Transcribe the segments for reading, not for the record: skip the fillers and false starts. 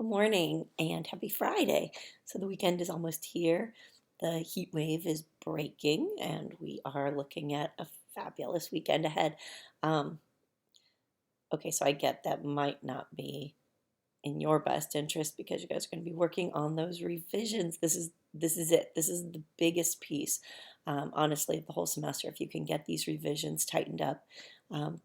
Good morning and happy Friday. So the weekend is almost here. The heat wave is breaking, and we are looking at a fabulous weekend ahead. Um, okay, so I get that might not be in your best interest because you guys are going to be working on those revisions. This is it. This is the biggest piece, honestly, of the whole semester. If you can get these revisions tightened up, um,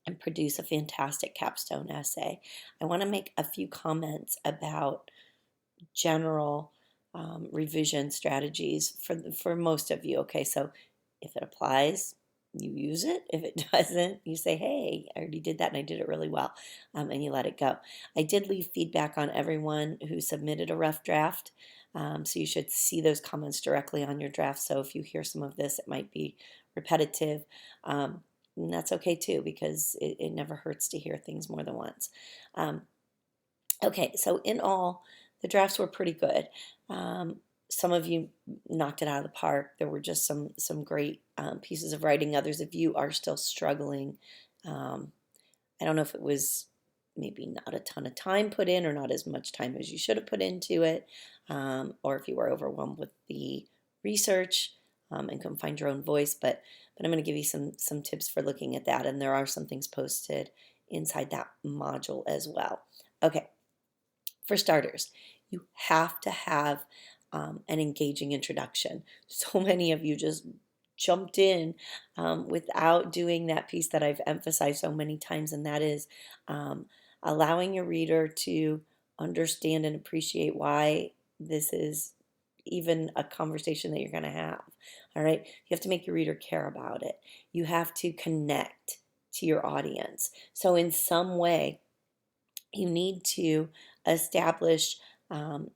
and produce a fantastic capstone essay. I want to make a few comments about general revision strategies for most of you. Okay, so if it applies, you use it. If it doesn't, you say, "Hey, I already did that and I did it really well," and you let it go. I did leave feedback on everyone who submitted a rough draft, so you should see those comments directly on your draft. So if you hear some of this, it might be repetitive. And that's okay too, because it never hurts to hear things more than once. Um, Okay, so in all, the drafts were pretty good. Some of you knocked it out of the park. There were just some great pieces of writing. Others of you are still struggling. Um, I don't know if it was maybe not a ton of time put in or not as much time as you should have put into it, or if you were overwhelmed with the research and couldn't find your own voice. But I'm going to give you some tips for looking at that, and there are some things posted inside that module as well. Okay. For starters, you have to have an engaging introduction. So many of you just jumped in without doing that piece that I've emphasized so many times, and that is um, allowing your reader to understand and appreciate why this is even a conversation that you're going to have. All right. You have to make your reader care about it. You have to connect to your audience. So, in some way, you need to establish um,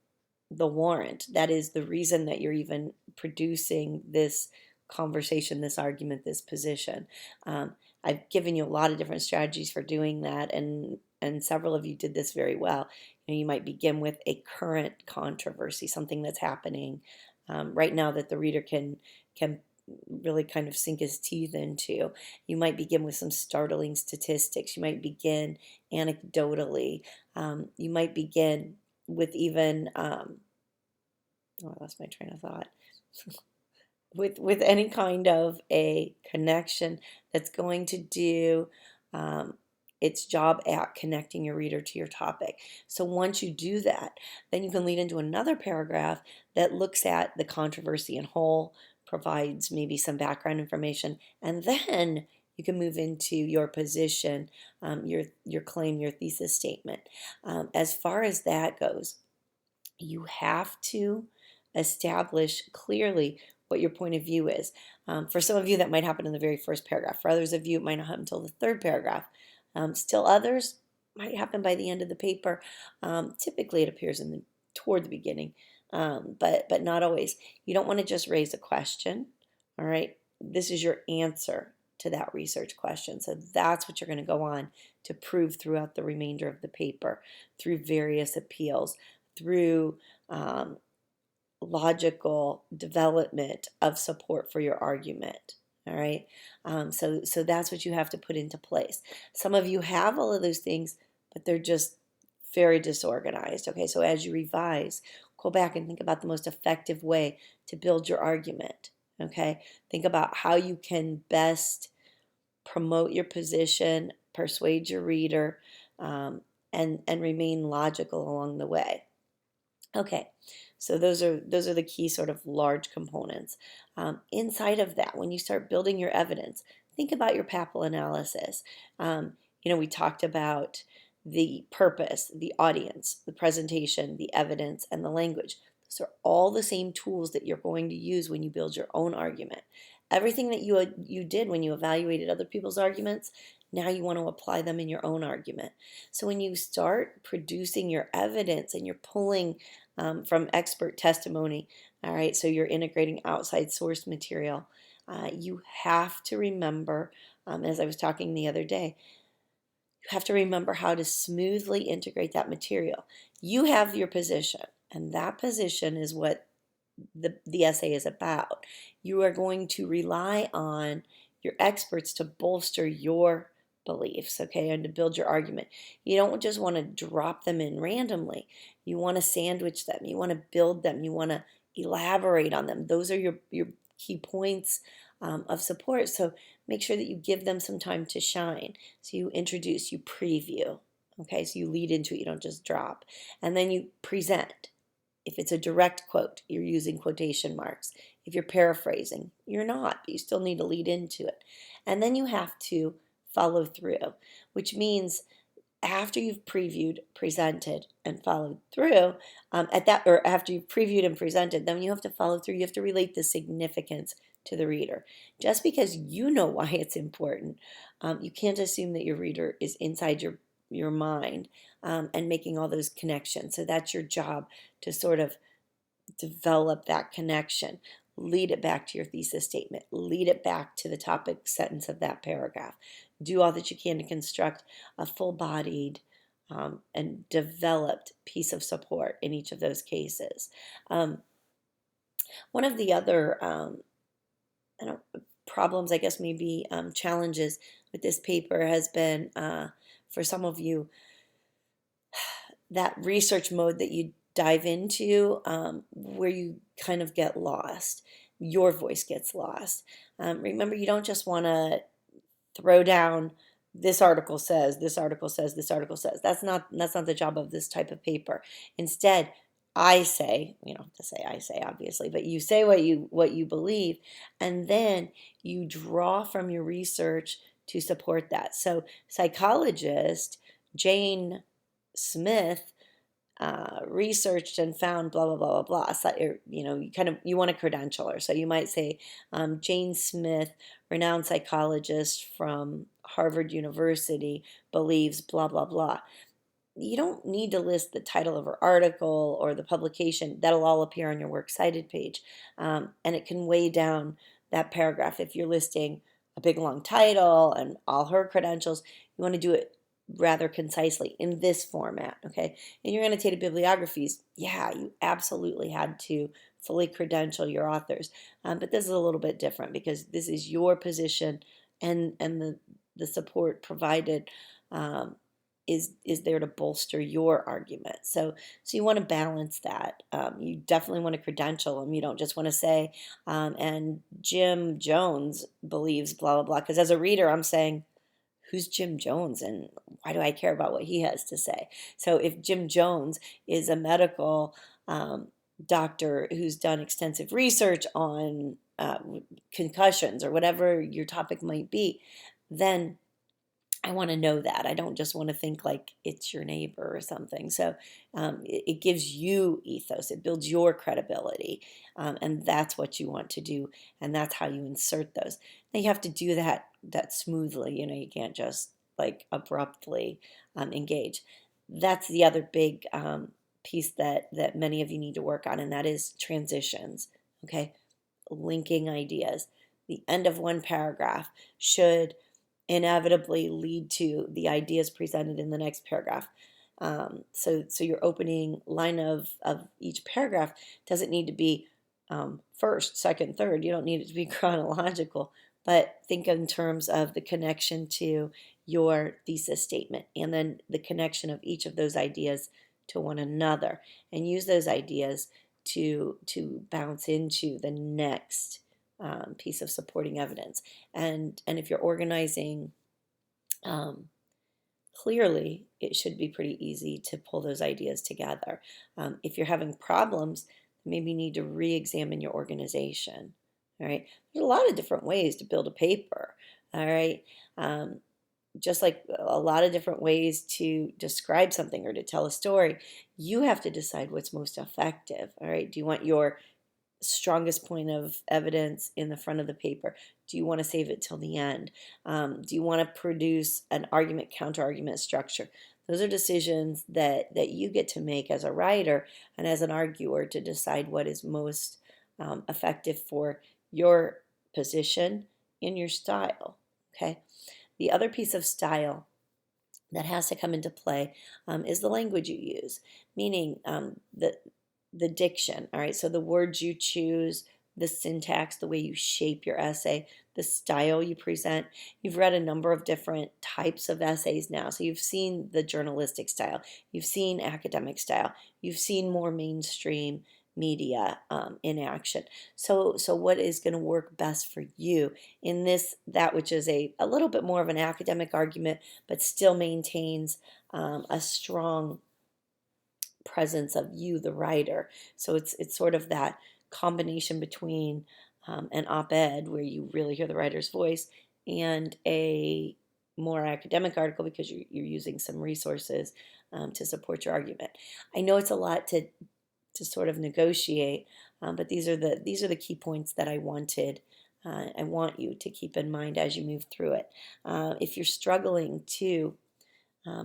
the warrant. That is the reason that you're even producing this conversation, this argument, this position. I've given you a lot of different strategies for doing that, and several of you did this very well. You might begin with a current controversy, something that's happening right now that the reader can really kind of sink his teeth into. You might begin with some startling statistics. You might begin anecdotally. You might begin with even oh, I lost my train of thought. With any kind of a connection that's going to do um, its job at connecting your reader to your topic. So once you do that, then you can lead into another paragraph that looks at the controversy in whole, provides maybe some background information, and then you can move into your position, your claim, your thesis statement. As far as that goes, you have to establish clearly what your point of view is. For some of you, that might happen in the very first paragraph. For others of you, it might not happen until the third paragraph. Still others might happen by the end of the paper. Typically, it appears toward the beginning, but not always. You don't want to just raise a question. All right, this is your answer to that research question. So that's what you're going to go on to prove throughout the remainder of the paper through various appeals, through um, logical development of support for your argument. All right. So that's what you have to put into place. Some of you have all of those things, but they're just very disorganized. Okay. So as you revise, go back and think about the most effective way to build your argument. Okay. Think about how you can best promote your position, persuade your reader, and remain logical along the way. Okay, so those are the key sort of large components. Inside of that, when you start building your evidence, think about your papal analysis. We talked about the purpose, the audience, the presentation, the evidence, and the language. Those are all the same tools that you're going to use when you build your own argument. Everything that you did when you evaluated other people's arguments, now you want to apply them in your own argument. So when you start producing your evidence and you're pulling from expert testimony. All right, so you're integrating outside source material. You have to remember, as I was talking the other day, you have to remember how to smoothly integrate that material. You have your position, and that position is what the essay is about. You are going to rely on your experts to bolster your beliefs, okay, and to build your argument. You don't just want to drop them in randomly. You want to sandwich them. You want to build them. You want to elaborate on them. Those are your key points of support. So make sure that you give them some time to shine. So you introduce, you preview, okay, so you lead into it, you don't just drop. And then you present. If it's a direct quote, you're using quotation marks. If you're paraphrasing, you're not, but you still need to lead into it. And then you have to follow through, which means after you've previewed, presented, and followed through, or after you've previewed and presented, then you have to follow through. You have to relate the significance to the reader. Just because you know why it's important, you can't assume that your reader is inside your mind and making all those connections. So that's your job, to sort of develop that connection. Lead it back to your thesis statement. Lead it back to the topic sentence of that paragraph. Do all that you can to construct a full-bodied and developed piece of support in each of those cases. One of the other I don't, problems, I guess, maybe challenges with this paper has been, for some of you, that research mode that you dive into, where you kind of get lost. Your voice gets lost. Remember, you don't just want to throw down, this article says, this article says, this article says. That's not the job of this type of paper. Instead, I say, you don't have to say I say, obviously, but you say what you believe, and then you draw from your research to support that. So psychologist Jane Smith researched and found blah blah blah blah blah. So, you want a credentialer, so you might say Jane Smith, renowned psychologist from Harvard University, believes blah blah blah. You don't need to list the title of her article or the publication. That'll all appear on your works cited page, and it can weigh down that paragraph if you're listing a big long title and all her credentials. You want to do it rather concisely in this format, okay? In your annotated bibliographies, yeah, you absolutely had to fully credential your authors, but this is a little bit different because this is your position, and the support provided is there to bolster your argument. So you want to balance that. You definitely want to credential them. You don't just want to say, and Jim Jones believes blah blah blah, because as a reader, I'm saying, who's Jim Jones and why do I care about what he has to say? So if Jim Jones is a medical doctor who's done extensive research on concussions or whatever your topic might be, then I want to know that. I don't just want to think like it's your neighbor or something. So it gives you ethos. It builds your credibility. And that's what you want to do. And that's how you insert those. Now you have to do that smoothly. You can't just like abruptly engage. That's the other big piece that many of you need to work on, and that is transitions. Okay, linking ideas. The end of one paragraph should inevitably lead to the ideas presented in the next paragraph. So your opening line of each paragraph doesn't need to be first, second, third. You don't need it to be chronological, but think in terms of the connection to your thesis statement and then the connection of each of those ideas to one another, and use those ideas to bounce into the next piece of supporting evidence. And if you're organizing clearly, it should be pretty easy to pull those ideas together. If you're having problems, maybe you need to re-examine your organization. All right, there's a lot of different ways to build a paper. All right, just like a lot of different ways to describe something or to tell a story, you have to decide what's most effective. All right, do you want your strongest point of evidence in the front of the paper? Do you want to save it till the end? Do you want to produce an argument, counter-argument structure? Those are decisions that you get to make as a writer and as an arguer to decide what is most effective for your position in your style. Okay. The other piece of style that has to come into play is the language you use, meaning the diction. All right, so the words you choose, the syntax, the way you shape your essay, the style you present. You've read a number of different types of essays now. So you've seen the journalistic style, you've seen academic style, you've seen more mainstream media in action. So what is going to work best for you in this, that which is a little bit more of an academic argument, but still maintains a strong presence of you, the writer. So it's sort of that combination between an op-ed where you really hear the writer's voice and a more academic article because you're using some resources to support your argument. I know it's a lot to sort of negotiate, but these are the key points that I want you to keep in mind as you move through it. If you're struggling to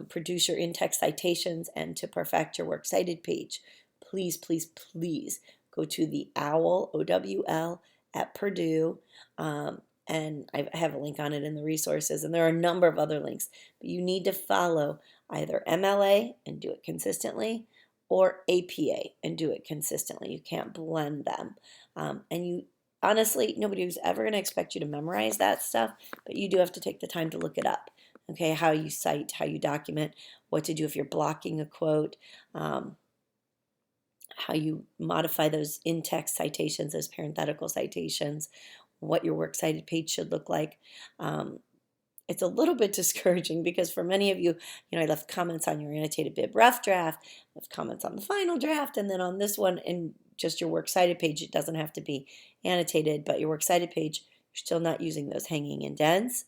produce your in-text citations and to perfect your works cited page, please, please, please go to the OWL, OWL, at Purdue. And I have a link on it in the resources, and there are a number of other links. But you need to follow either MLA and do it consistently, or APA and do it consistently. You can't blend them. And you honestly, nobody was ever going to expect you to memorize that stuff, but you do have to take the time to look it up. Okay, how you cite, how you document, what to do if you're blocking a quote, how you modify those in-text citations, those parenthetical citations, what your works cited page should look like. It's a little bit discouraging because for many of you, I left comments on your annotated bib rough draft, left comments on the final draft, and then on this one, in just your works cited page, it doesn't have to be annotated, but your works cited page, you're still not using those hanging indents.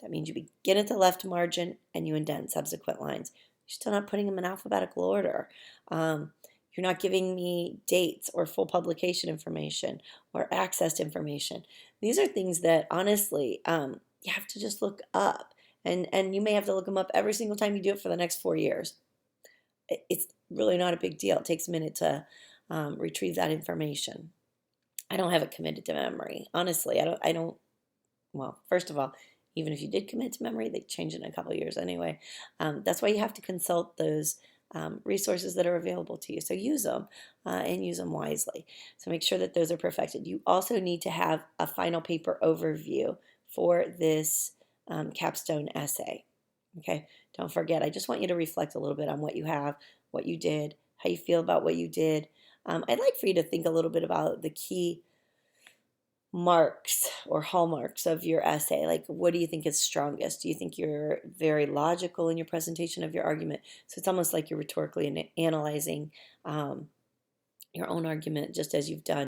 That means you begin at the left margin and you indent subsequent lines. You're still not putting them in alphabetical order. You're not giving me dates or full publication information or accessed information. These are things that honestly you have to just look up. And you may have to look them up every single time you do it for the next 4 years. It's really not a big deal. It takes a minute to retrieve that information. I don't have it committed to memory. Honestly, I don't, well, first of all, even if you did commit to memory, they change it in a couple of years anyway. That's why you have to consult those resources that are available to you. So use them and use them wisely. So make sure that those are perfected. You also need to have a final paper overview for this capstone essay. Okay, don't forget, I just want you to reflect a little bit on what you have, what you did, how you feel about what you did. I'd like for you to think a little bit about the key marks or hallmarks of your essay. Like, what do you think is strongest? Do you think you're very logical in your presentation of your argument? So it's almost like you're rhetorically analyzing your own argument just as you've done